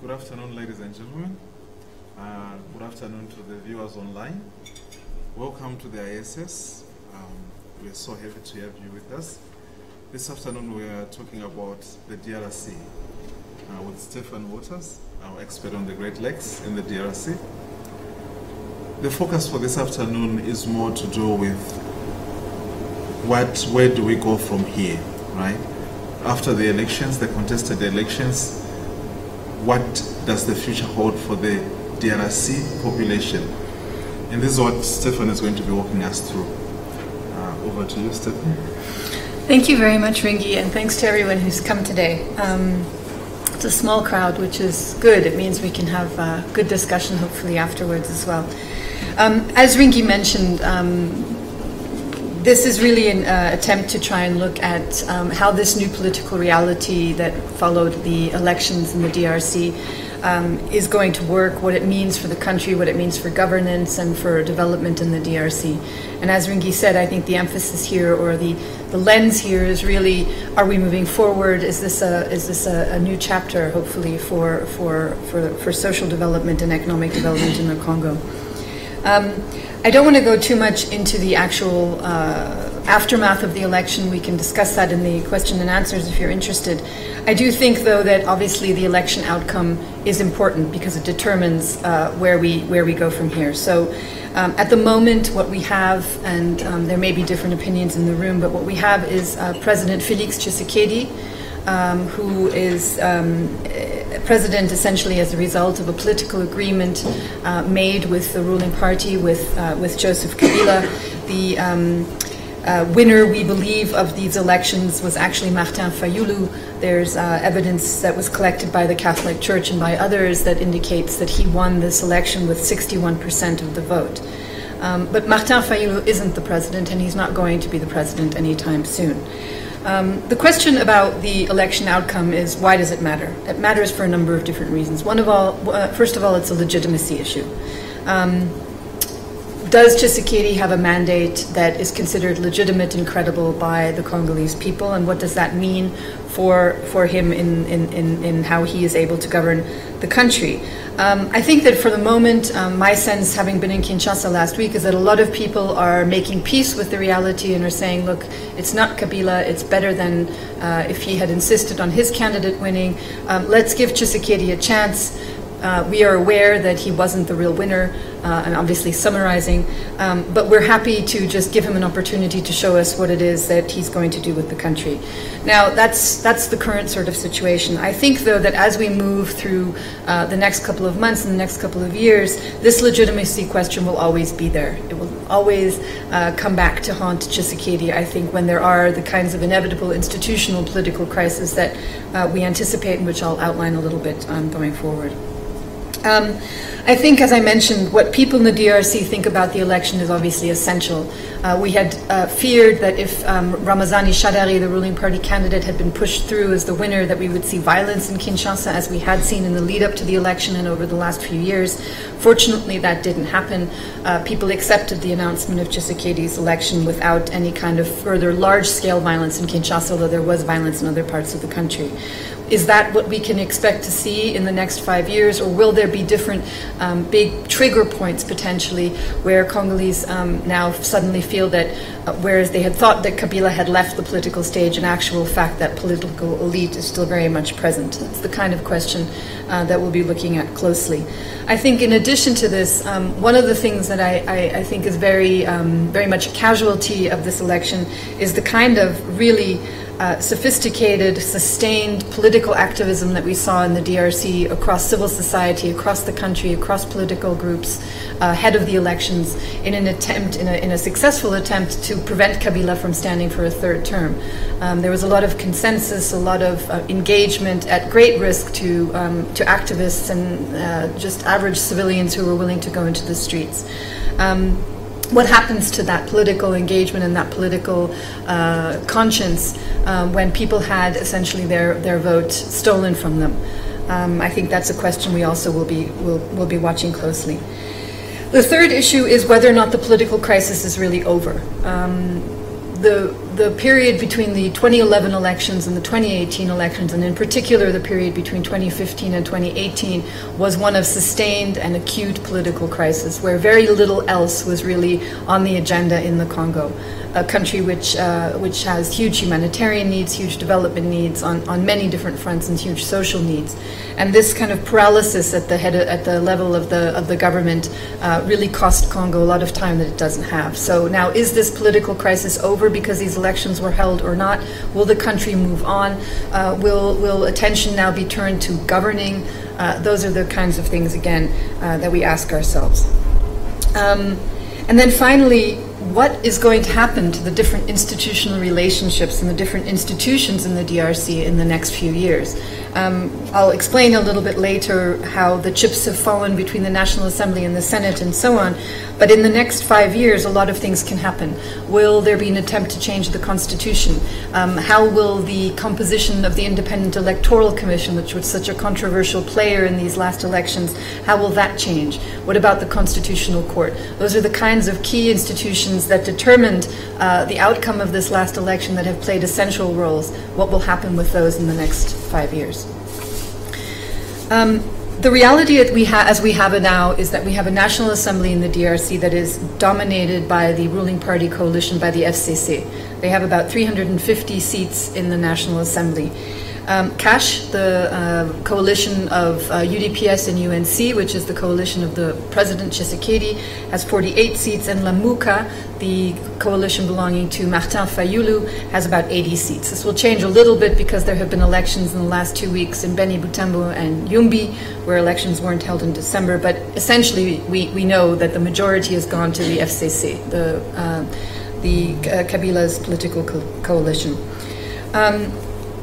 Good afternoon, ladies and gentlemen. Good afternoon to the viewers online. Welcome to the ISS. We are so happy to have you with us. This afternoon we are talking about the DRC with Stephen Waters, our expert on the Great Lakes in the DRC. The focus for this afternoon is more to do with where do we go from here, right? After the elections, the contested elections, what does the future hold for the DRC population? And this is what Stephen is going to be walking us through. Over to you, Stephen. Thank you very much, Ringi, and thanks to everyone who's come today. It's a small crowd, which is good. It means we can have a good discussion, hopefully, afterwards as well. As Ringi mentioned, this is really an attempt to try and look at how this new political reality that followed the elections in the DRC is going to work, what it means for the country, what it means for governance and for development in the DRC. And as Ringi said, I think the emphasis here, or the lens here, is really: are we moving forward? Is this a new chapter, hopefully, for social development and economic development in the Congo? I don't want to go too much into the actual aftermath of the election. We can discuss that in the question and answers if you're interested. I do think, though, that obviously the election outcome is important because it determines where we go from here. So at the moment, what we have, and there may be different opinions in the room, but what we have is President Félix Tshisekedi, who is president essentially as a result of a political agreement made with the ruling party, with Joseph Kabila. The winner, we believe, of these elections was actually Martin Fayulu. There's evidence that was collected by the Catholic Church and by others that indicates that he won this election with 61% of the vote. But Martin Fayulu isn't the president, and he's not going to be the president anytime soon. The question about the election outcome is, why does it matter? It matters for a number of different reasons. First of all, it's a legitimacy issue. Does Tshisekedi have a mandate that is considered legitimate and credible by the Congolese people, and what does that mean for him in how he is able to govern the country? I think that for the moment, my sense, having been in Kinshasa last week, is that a lot of people are making peace with the reality and are saying, look, it's not Kabila, it's better than if he had insisted on his candidate winning. Let's give Tshisekedi a chance. We are aware that he wasn't the real winner, and obviously summarizing, but we're happy to just give him an opportunity to show us what it is that he's going to do with the country. Now, that's the current sort of situation. I think, though, that as we move through the next couple of months and the next couple of years, this legitimacy question will always be there. It will always come back to haunt Tshisekedi, I think, when there are the kinds of inevitable institutional political crises that we anticipate, and which I'll outline a little bit going forward. I think, as I mentioned, what people in the DRC think about the election is obviously essential. We had feared that if Ramazani Shadary, the ruling party candidate, had been pushed through as the winner, that we would see violence in Kinshasa, as we had seen in the lead up to the election and over the last few years. Fortunately, that didn't happen. People accepted the announcement of Tshisekedi's election without any kind of further large-scale violence in Kinshasa, although there was violence in other parts of the country. Is that what we can expect to see in the next 5 years, or will there be different big trigger points potentially where Congolese now suddenly feel that whereas they had thought that Kabila had left the political stage, in actual fact that political elite is still very much present? That's the kind of question that we'll be looking at closely. I think in addition to this, one of the things that I think is very much a casualty of this election is the kind of really sophisticated, sustained political activism that we saw in the DRC across civil society, across the country, across political groups ahead of the elections in a successful attempt to prevent Kabila from standing for a third term. There was a lot of consensus, a lot of engagement at great risk to activists and just average civilians who were willing to go into the streets. What happens to that political engagement and that political conscience when people had essentially their vote stolen from them? I think that's a question we also will be watching closely. The third issue is whether or not the political crisis is really over. the period between the 2011 elections and the 2018 elections, and in particular the period between 2015 and 2018, was one of sustained and acute political crisis, where very little else was really on the agenda in the Congo, a country which has huge humanitarian needs, huge development needs on many different fronts, and huge social needs. And this kind of paralysis at the level of the government really cost Congo a lot of time that it doesn't have. So now, is this political crisis over because these elections were held or not? Will the country move on? Will attention now be turned to governing? Those are the kinds of things, again, that we ask ourselves. And then finally, what is going to happen to the different institutional relationships and the different institutions in the DRC in the next few years? I'll explain a little bit later how the chips have fallen between the National Assembly and the Senate and so on, but in the next 5 years a lot of things can happen. Will there be an attempt to change the constitution? How will the composition of the Independent Electoral Commission, which was such a controversial player in these last elections, how will that change? What about the Constitutional Court? Those are the kinds of key institutions that determined the outcome of this last election, that have played essential roles. What will happen with those in the next 5 years? The reality that as we have it now is that we have a National Assembly in the DRC that is dominated by the ruling party coalition, by the FCC. They have about 350 seats in the National Assembly. CASH, the coalition of UDPS and UNC, which is the coalition of the President Tshisekedi, has 48 seats, and Lamuka, the coalition belonging to Martin Fayulu, has about 80 seats. This will change a little bit because there have been elections in the last 2 weeks in Beni Butembo and Yumbi, where elections weren't held in December, but essentially we know that the majority has gone to the FCC, Kabila's political coalition.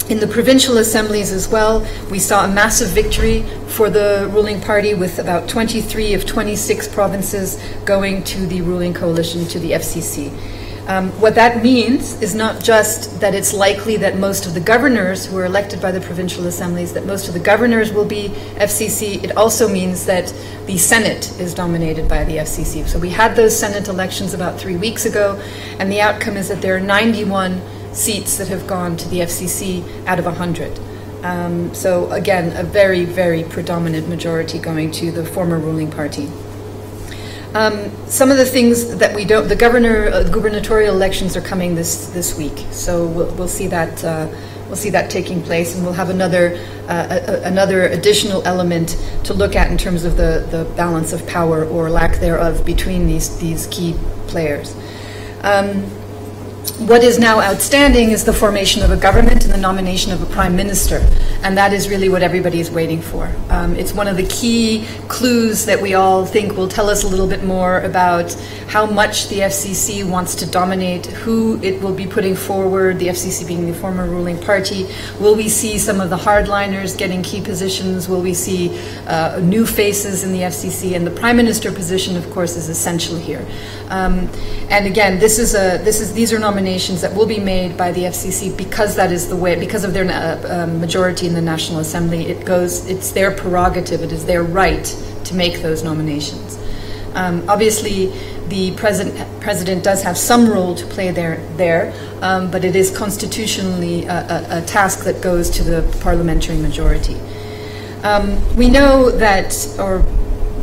In the provincial assemblies as well, we saw a massive victory for the ruling party, with about 23 of 26 provinces going to the ruling coalition, to the FCC. What that means is not just that it's likely that most of the governors who are elected by the provincial assemblies, that most of the governors will be FCC. It also means that the Senate is dominated by the FCC. So we had those Senate elections about 3 weeks ago, and the outcome is that there are 91 seats that have gone to the FCC out of 100. So again, a very, very predominant majority going to the former ruling party. Some of the things that we don't, the gubernatorial elections are coming this week, so we'll see that taking place, and we'll have another additional element to look at in terms of the balance of power or lack thereof between these key players. What is now outstanding is the formation of a government and the nomination of a prime minister, and that is really what everybody is waiting for. It's one of the key clues that we all think will tell us a little bit more about how much the FCC wants to dominate, who it will be putting forward, the FCC being the former ruling party. Will we see some of the hardliners getting key positions? Will we see new faces in the FCC? And the prime minister position, of course, is essential here. And again, these are nominations that will be made by the FCC because that is the way, because of their majority in the National Assembly. It's their prerogative, it is their right to make those nominations. Obviously, the president does have some role to play there, but it is constitutionally a task that goes to the parliamentary majority. We know that,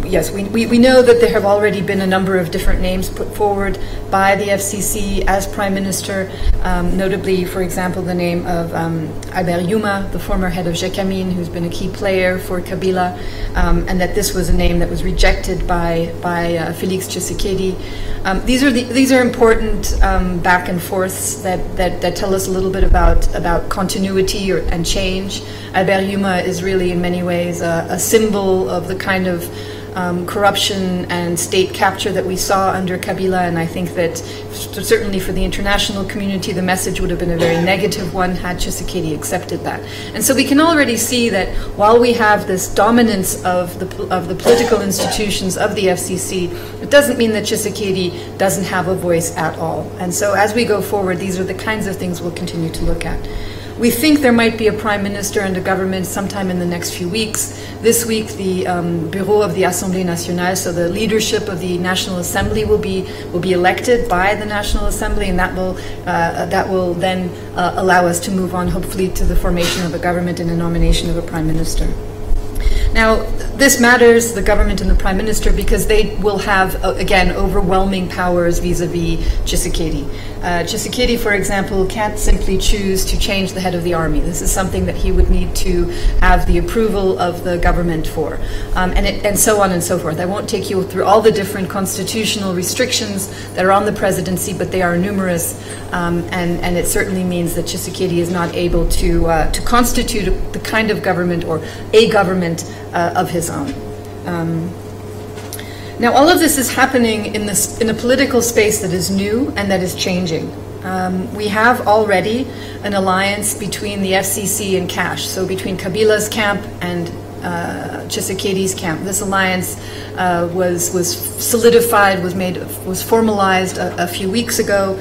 yes, we know that there have already been a number of different names put forward by the FCC as Prime Minister, notably, for example, the name of Albert Yuma, the former head of JECAMINE, who's been a key player for Kabila, and that this was a name that was rejected by Felix Tshisekedi. These are important back and forths that tell us a little bit about continuity and change. Albert Yuma is really, in many ways, a symbol of the kind of corruption and state capture that we saw under Kabila, and I think that certainly for the international community the message would have been a very negative one had Tshisekedi accepted that. And so we can already see that while we have this dominance of the political institutions of the FCC, it doesn't mean that Tshisekedi doesn't have a voice at all. And so as we go forward, these are the kinds of things we'll continue to look at. We think there might be a prime minister and a government sometime in the next few weeks. This week, the Bureau of the Assemblée Nationale, so the leadership of the National Assembly, will be elected by the National Assembly, and that will then allow us to move on, hopefully, to the formation of a government and a nomination of a prime minister. Now, this matters, the government and the prime minister, because they will have, again, overwhelming powers vis-a-vis Tshisekedi. Tshisekedi, for example, can't simply choose to change the head of the army. This is something that he would need to have the approval of the government for, and so on and so forth. I won't take you through all the different constitutional restrictions that are on the presidency, but they are numerous, and it certainly means that Tshisekedi is not able to constitute the kind of government or a government of his own. Now, all of this is happening in a political space that is new and that is changing. We have already an alliance between the FCC and Cash, so between Kabila's camp and Tshisekedi's camp. This alliance was solidified, was formalized a few weeks ago.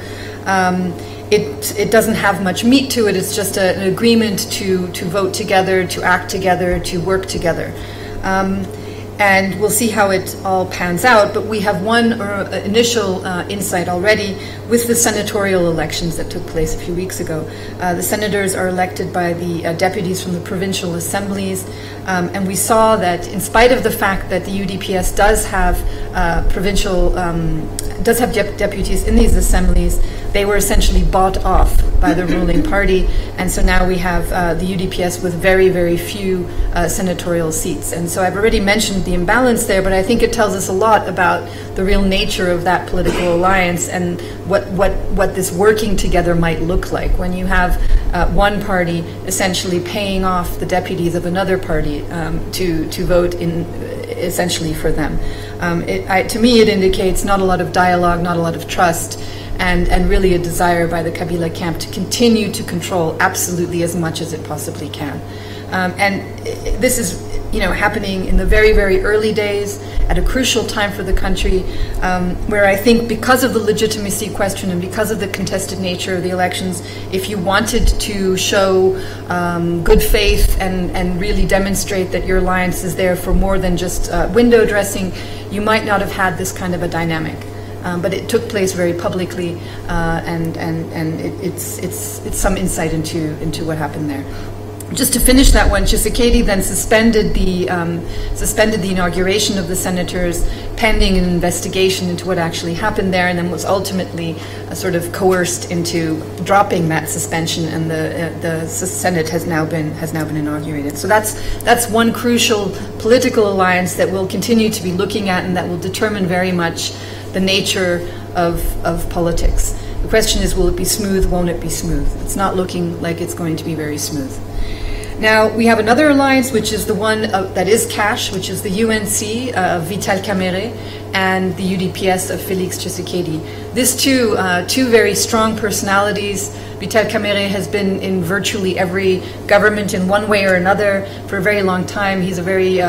It doesn't have much meat to it. It's just an agreement to vote together, to act together, to work together. And we'll see how it all pans out, but we have one initial insight already with the senatorial elections that took place a few weeks ago. The senators are elected by the deputies from the provincial assemblies, and we saw that in spite of the fact that the UDPS does have deputies in these assemblies, they were essentially bought off by the ruling party, and so now we have the UDPS with very, very few senatorial seats. And so I've already mentioned the imbalance there, but I think it tells us a lot about the real nature of that political alliance and what this working together might look like when you have one party essentially paying off the deputies of another party to vote essentially for them. To me, it indicates not a lot of dialogue, not a lot of trust, and really a desire by the Kabila camp to continue to control absolutely as much as it possibly can. And this is, happening in the very, very early days at a crucial time for the country, where I think because of the legitimacy question and because of the contested nature of the elections, if you wanted to show good faith and really demonstrate that your alliance is there for more than just window dressing, you might not have had this kind of a dynamic. But it took place very publicly, and it's some insight into what happened there. Just to finish that one, Tshisekedi then suspended the inauguration of the senators pending an investigation into what actually happened there, and then was ultimately sort of coerced into dropping that suspension, and the Senate has now been inaugurated. So that's one crucial political alliance that we'll continue to be looking at, and that will determine very much the nature of politics. The question is, will it be smooth? Won't it be smooth? It's not looking like it's going to be very smooth. Now, we have another alliance, which is the one that is Cash, which is the UNC of Vital Kamerhe and the UDPS of Félix Tshisekedi. These two very strong personalities. Vital Kamerhe has been in virtually every government in one way or another for a very long time. He's a very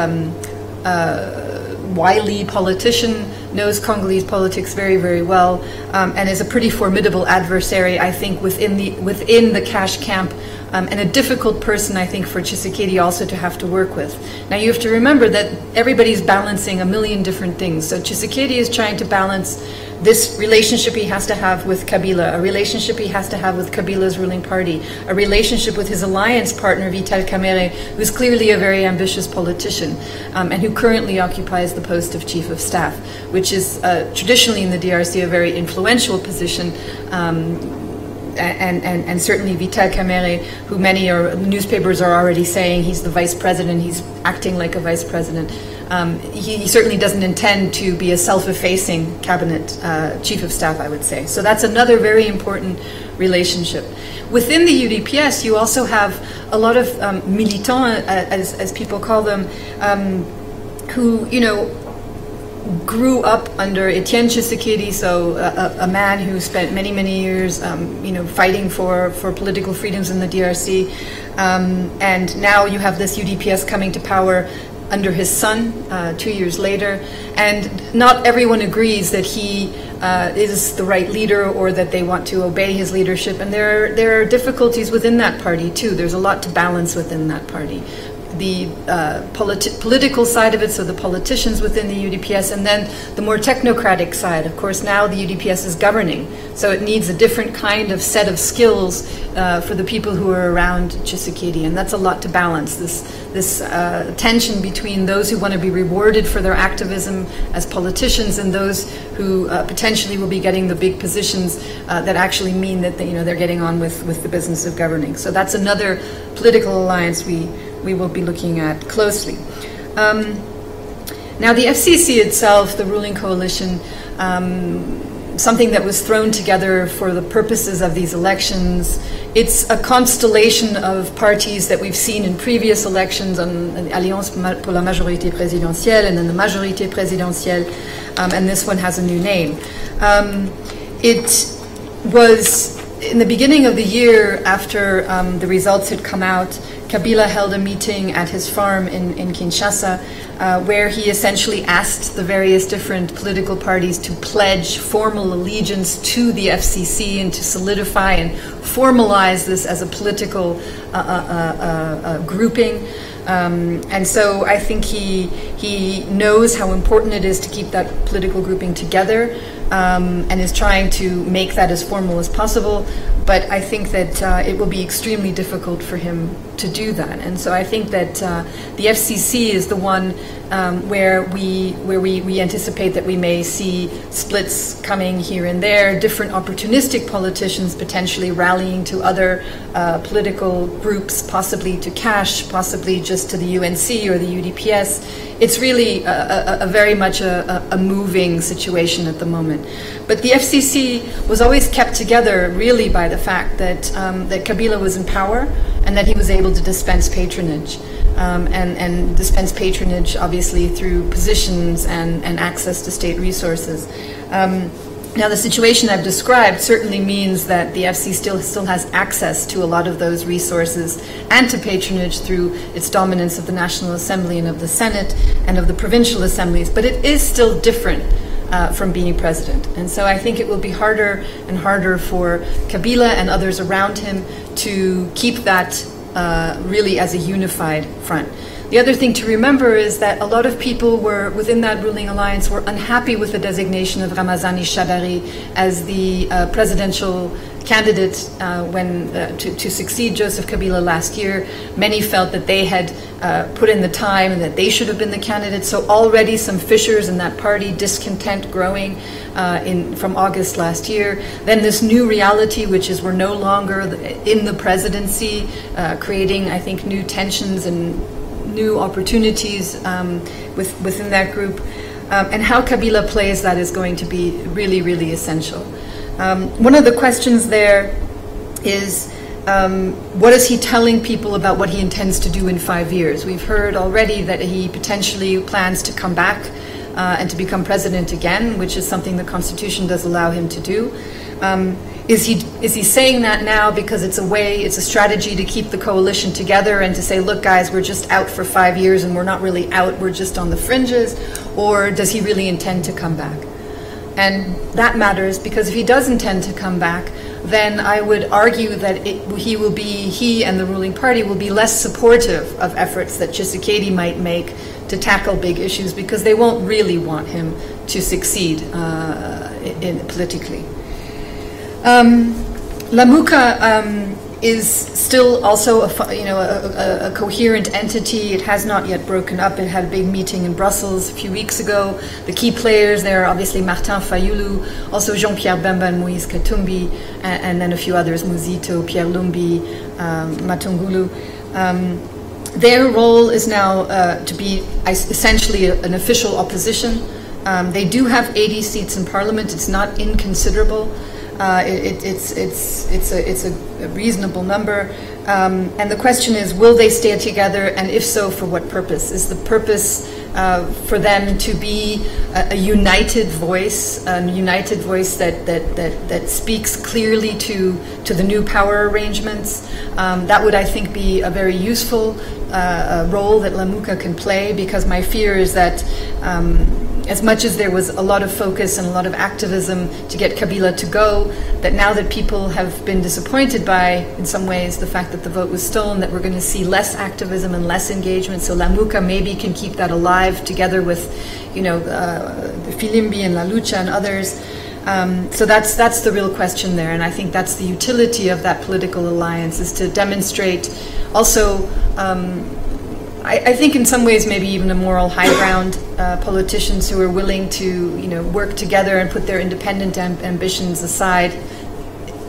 wily politician, knows Congolese politics very, very well, and is a pretty formidable adversary, I think, within the Cash camp, and a difficult person, I think, for Tshisekedi also to have to work with. Now, you have to remember that everybody's balancing a million different things. So Tshisekedi is trying to balance this relationship he has to have with Kabila, a relationship he has to have with Kabila's ruling party, a relationship with his alliance partner, Vital Kamerhe, who's clearly a very ambitious politician, and who currently occupies the post of Chief of Staff, which is traditionally in the DRC a very influential position, and certainly Vital Kamerhe, who newspapers are already saying he's the vice president, he's acting like a vice president. He certainly doesn't intend to be a self-effacing cabinet chief of staff, I would say. So that's another very important relationship. Within the UDPS, you also have a lot of militants, as people call them, who, grew up under Etienne Tshisekedi, so a man who spent many, many years, fighting for political freedoms in the DRC, and now you have this UDPS coming to power, under his son 2 years later. And not everyone agrees that he is the right leader or that they want to obey his leadership. And there are difficulties within that party too. There's a lot to balance within that party. The political side of it, so the politicians within the UDPS, and then the more technocratic side. Of course, now the UDPS is governing, so it needs a different kind of set of skills for the people who are around Tshisekedi, and that's a lot to balance, this tension between those who want to be rewarded for their activism as politicians and those who potentially will be getting the big positions that actually mean that they're getting on with the business of governing. So that's another political alliance we will be looking at closely. Now the FCC itself, the ruling coalition, something that was thrown together for the purposes of these elections. It's a constellation of parties that we've seen in previous elections, on Alliance pour la Majorité Présidentielle and then the Majorité Présidentielle, and this one has a new name. It was in the beginning of the year, after the results had come out, Kabila held a meeting at his farm in Kinshasa where he essentially asked the various different political parties to pledge formal allegiance to the FCC and to solidify and formalize this as a political grouping. And so I think he knows how important it is to keep that political grouping together, and is trying to make that as formal as possible. But I think that it will be extremely difficult for him to do that. And so I think that the FCC is the one where we anticipate that we may see splits coming here and there, different opportunistic politicians potentially rallying to other political groups, possibly to Cash, possibly just to the UNC or the UDPS. It's really a very much a moving situation at the moment. But the FCC was always kept together really by the fact that that Kabila was in power and that he was able to dispense patronage. And dispense patronage, obviously, through positions and access to state resources. Now, the situation I've described certainly means that the FC still has access to a lot of those resources and to patronage through its dominance of the National Assembly and of the Senate and of the provincial assemblies, but it is still different from being president. And so I think it will be harder and harder for Kabila and others around him to keep that really as a unified front. The other thing to remember is that a lot of people were within that ruling alliance were unhappy with the designation of Ramazani Shadari as the presidential candidate to succeed Joseph Kabila last year. Many felt that they had put in the time and that they should have been the candidate. So already some fissures in that party, discontent growing from August last year. Then this new reality, which is we're no longer in the presidency, creating, I think, new tensions and new opportunities within that group. And how Kabila plays that is going to be really, really essential. One of the questions there is, what is he telling people about what he intends to do in 5 years? We've heard already that he potentially plans to come back and to become president again, which is something the Constitution does allow him to do. Is he saying that now because it's a strategy to keep the coalition together and to say, look guys, we're just out for 5 years and we're not really out, we're just on the fringes? Or does he really intend to come back? And that matters, because if he does intend to come back, then I would argue that he and the ruling party will be less supportive of efforts that Tshisekedi might make to tackle big issues, because they won't really want him to succeed politically. Lamuka is still also a coherent entity. It has not yet broken up. It had a big meeting in Brussels a few weeks ago. The key players there are obviously Martin Fayulu, also Jean-Pierre Bemba and Moïse Katumbi, and then a few others, Muzito, Pierre Lumbi, Matungulu. Their role is now to be essentially an official opposition. They do have 80 seats in parliament. It's not inconsiderable. It's a reasonable number, and the question is, will they stay together, and if so, for what purpose? Is the purpose for them to be a united voice that speaks clearly to the new power arrangements. That would, I think, be a very useful role that Lamuka can play, because my fear is that as much as there was a lot of focus and a lot of activism to get Kabila to go, that now that people have been disappointed by, in some ways, the fact that the vote was stolen, that we're going to see less activism and less engagement. So Lamuka maybe can keep that alive together with, the Filimbi and La Lucha and others. So that's the real question there, and I think that's the utility of that political alliance, is to demonstrate also, I think in some ways maybe even a moral high ground, politicians who are willing to work together and put their independent ambitions aside.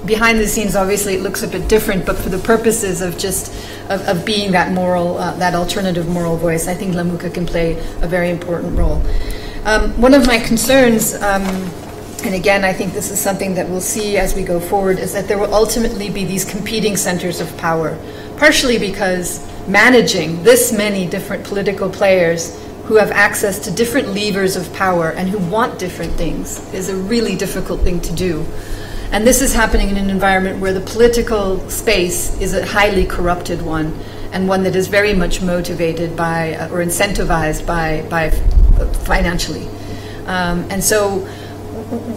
Behind the scenes, obviously, it looks a bit different, but for the purposes of just of being that moral, that alternative moral voice, I think Lamuka can play a very important role. One of my concerns, and again, I think this is something that we'll see as we go forward, is that there will ultimately be these competing centers of power, partially because managing this many different political players who have access to different levers of power and who want different things is a really difficult thing to do. And this is happening in an environment where the political space is a highly corrupted one, and one that is very much motivated by or incentivized by financially. And so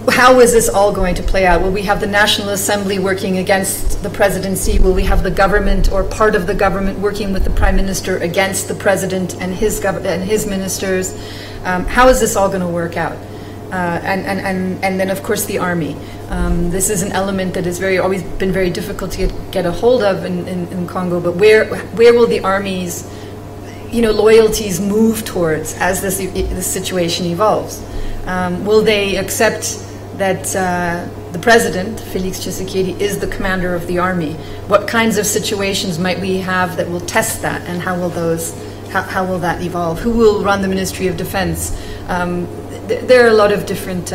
how is this all going to play out? Will we have the National Assembly working against the presidency? Will we have the government or part of the government working with the Prime Minister against the president and his ministers? How is this all going to work out? And then, of course, the army. This is an element that has always been very difficult to get a hold of in Congo. But where will the army's loyalties move towards as this situation evolves? Will they accept that the president, Felix Tshisekedi, is the commander of the army? What kinds of situations might we have that will test that, and how will that evolve? Who will run the Ministry of Defense? There are a lot of different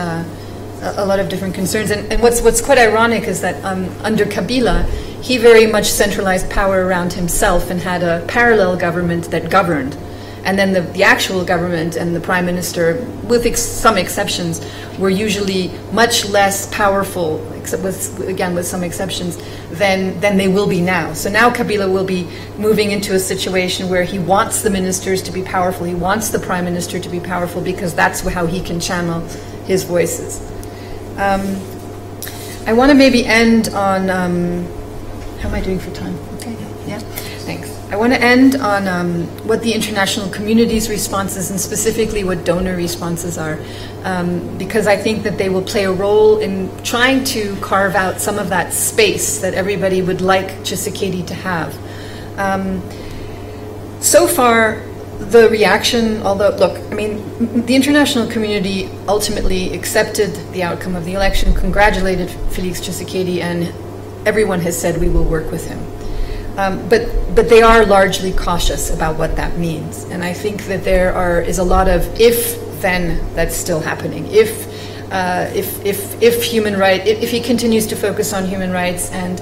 concerns, and what's quite ironic is that under Kabila, he very much centralized power around himself and had a parallel government that governed. And then the actual government and the prime minister, with some exceptions, were usually much less powerful, except with some exceptions, than they will be now. So now Kabila will be moving into a situation where he wants the ministers to be powerful, he wants the prime minister to be powerful, because that's how he can channel his voices. I want to maybe end on, how am I doing for time? Okay, yeah, thanks. I want to end on what the international community's responses, and specifically what donor responses are, because I think that they will play a role in trying to carve out some of that space that everybody would like Tshisekedi to have. So far, the reaction, although, look, I mean, the international community ultimately accepted the outcome of the election, congratulated Felix Tshisekedi, and everyone has said we will work with him. But they are largely cautious about what that means, and I think that there is a lot of if-then that's still happening. If he continues to focus on human rights and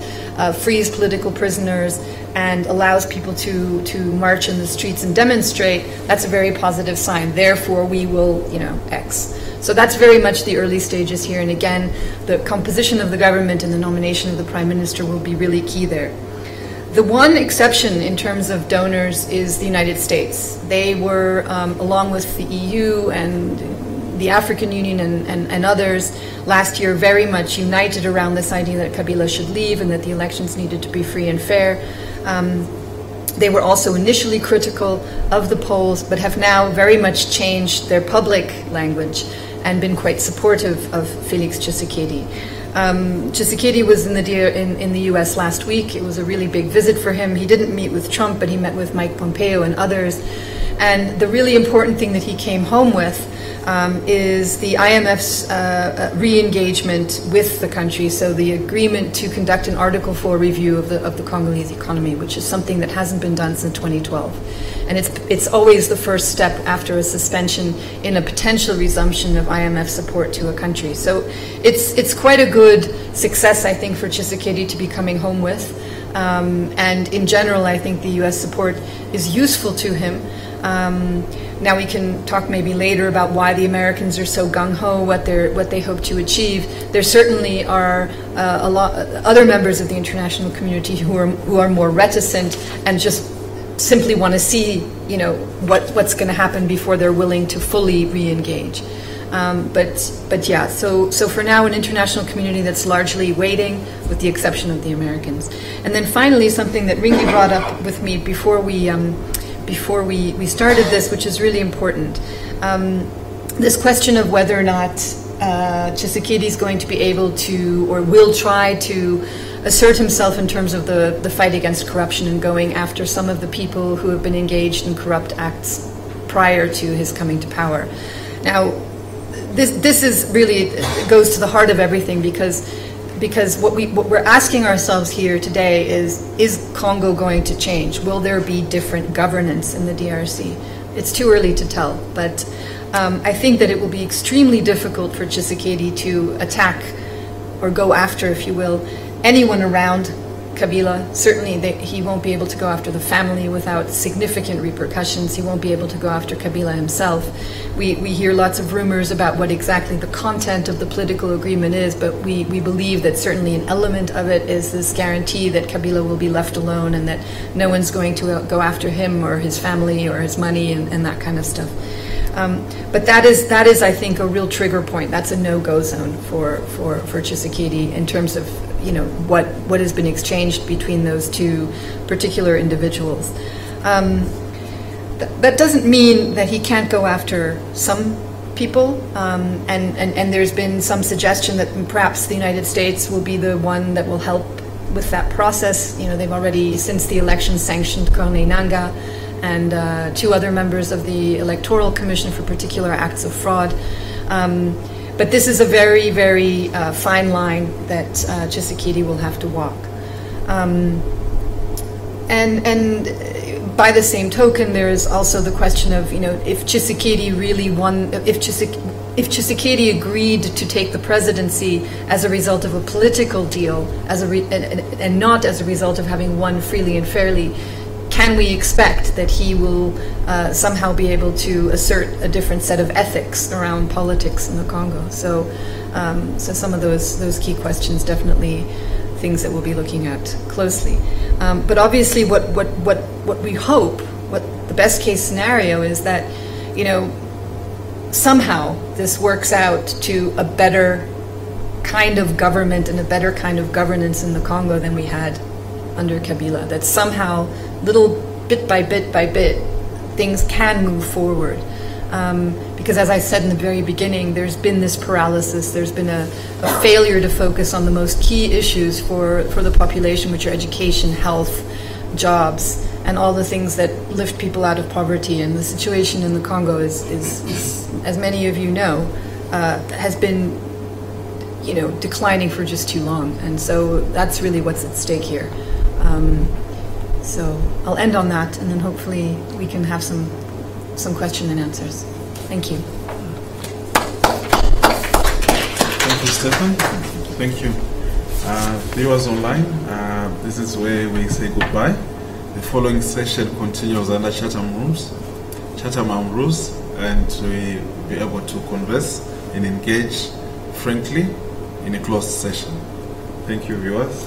frees political prisoners and allows people to march in the streets and demonstrate, that's a very positive sign. Therefore, we will, X. So that's very much the early stages here, and again, the composition of the government and the nomination of the prime minister will be really key there. The one exception in terms of donors is the United States. They were, along with the EU and the African Union and others, last year very much united around this idea that Kabila should leave and that the elections needed to be free and fair. They were also initially critical of the polls, but have now very much changed their public language and been quite supportive of Felix Tshisekedi. Tshisekedi was in the US last week. It was a really big visit for him. He didn't meet with Trump, but he met with Mike Pompeo and others. And the really important thing that he came home with is the IMF's re-engagement with the country, so the agreement to conduct an Article 4 review of the Congolese economy, which is something that hasn't been done since 2012. And it's always the first step after a suspension in a potential resumption of IMF support to a country. So it's quite a good success, I think, for Tshisekedi to be coming home with. And in general, I think the US support is useful to him. Now we can talk maybe later about why the Americans are so gung-ho, what they hope to achieve. There certainly are a lot other members of the international community who are more reticent and just simply want to see, you know, what's going to happen before they're willing to fully re-engage. But yeah, so for now, an international community that's largely waiting, with the exception of the Americans. And then finally, something that Ringy brought up with me before we started this, which is really important. This question of whether or not Tshisekedi is going to be able to, or will try to, assert himself in terms of the fight against corruption and going after some of the people who have been engaged in corrupt acts prior to his coming to power. Now, this is really goes to the heart of everything, because what we're asking ourselves here today is Congo going to change? Will there be different governance in the DRC? It's too early to tell, but I think that it will be extremely difficult for Tshisekedi to attack or go after, if you will, anyone around Kabila. Certainly he won't be able to go after the family without significant repercussions. He won't be able to go after Kabila himself. We hear lots of rumors about what exactly the content of the political agreement is, but we believe that certainly an element of it is this guarantee that Kabila will be left alone and that no one's going to go after him or his family or his money and that kind of stuff. But that is, I think, a real trigger point. That's a no-go zone for Tshisekedi in terms of, you know, what has been exchanged between those two particular individuals. That doesn't mean that he can't go after some people, and there's been some suggestion that perhaps the United States will be the one that will help with that process. You know, they've already, since the election, sanctioned Corneille Nangaa and 2 other members of the Electoral Commission for particular acts of fraud. But this is a very, very fine line that Tshisekedi will have to walk. And by the same token, there is also the question of, you know, if Tshisekedi really won, if Tshisekedi agreed to take the presidency as a result of a political deal, and not as a result of having won freely and fairly, can we expect that he will somehow be able to assert a different set of ethics around politics in the Congo? So, so some of those key questions, definitely things that we'll be looking at closely. But obviously, what we hope, what the best case scenario is that, you know, somehow this works out to a better kind of government and a better kind of governance in the Congo than we had under Kabila. That somehow, little bit by bit, things can move forward. Because as I said in the very beginning, there's been this paralysis, there's been a failure to focus on the most key issues for the population, which are education, health, jobs, and all the things that lift people out of poverty. And the situation in the Congo is as many of you know, has been, you know, declining for just too long. And so that's really what's at stake here. So I'll end on that, and then hopefully we can have some question and answers. Thank you. Thank you, Stefan. Thank you. Viewers online, this is where we say goodbye. The following session continues under Chatham rules, and we will be able to converse and engage frankly in a closed session. Thank you, viewers.